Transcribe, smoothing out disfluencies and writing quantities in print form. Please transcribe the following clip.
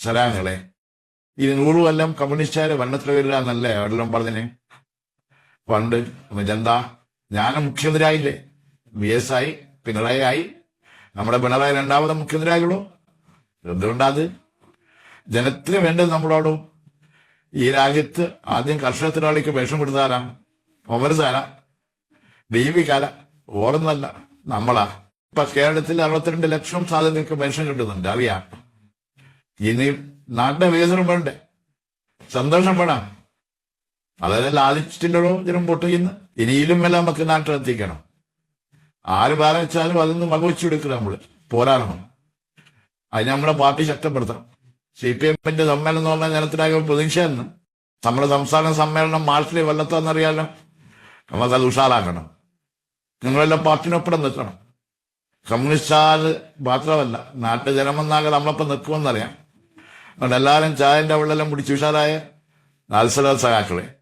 സലാങ്ങളെ ഈ 100 കൊല്ലം കമ്മ്യൂണിസ്റ്റുകാര് ഭരണത്തിൽ വരില്ല എന്നല്ലേ എവിടെല്ലാം പറഞ്ഞിന് പണ്ട്? എന്താ ഞാനും മുഖ്യമന്ത്രിയായില്ലേ? VS ആയി, പിണറായി ആയി. നമ്മുടെ പിണറായി 2ാമത് മുഖ്യമന്ത്രിയായുള്ളൂ. എന്തുകൊണ്ടാത്? ജനത്തിന് വേണ്ടത് നമ്മളോടും. ഈ രാജ്യത്ത് ആദ്യം കർഷക തൊഴിലാളിക്ക് പെൻഷൻ കൊടുത്താരാ? ഒമർസാരാ? ദീപികാല? ഓർന്നല്ല, നമ്മളാ. ഇപ്പൊ കേരളത്തിൽ 62 ലക്ഷം സാധനങ്ങൾക്ക് പെൻഷൻ കിട്ടുന്നുണ്ട്, അറിയാം. ഇനി നാട്ടിലെ വികസനം വേണ്ടേ? സന്തോഷം വേണം. അതായത് ലാഭിച്ചിട്ടുള്ളൂ ജനം വോട്ട് ചെയ്യുന്നു. ഇനിയിലും എല്ലാം നമുക്ക് നാട്ടിലെത്തിക്കണം. ആര് ബാധിച്ചാലും അതൊന്ന് വകവെച്ചെടുക്കുക. നമ്മള് പോരാടണം. അതിന് നമ്മളെ പാർട്ടി ശക്തപ്പെടുത്തണം. CPM-ന്റെ സമ്മേളനം എന്ന് പറഞ്ഞാൽ ജനത്തിനാകെ പ്രതീക്ഷയെന്ന്. നമ്മുടെ സംസ്ഥാന സമ്മേളനം മാർച്ചിലെ കൊല്ലത്താന്നറിയാലോ. നമുക്കത് ഉഷാറാക്കണം. നിങ്ങളെല്ലാം പാർട്ടിനൊപ്പം നിൽക്കണം. കമ്മ്യൂണിസ്റ്റുകാർ മാത്രമല്ല, നാട്ടിലെ ജനമെന്നാകെ നമ്മളൊപ്പം നിൽക്കുമെന്നറിയാം. അതുകൊണ്ട് എല്ലാവരും ചായന്റെ വെള്ളമെല്ലാം പിടിച്ച് ഉഷാറായ നാൽസല സഖാക്കളെ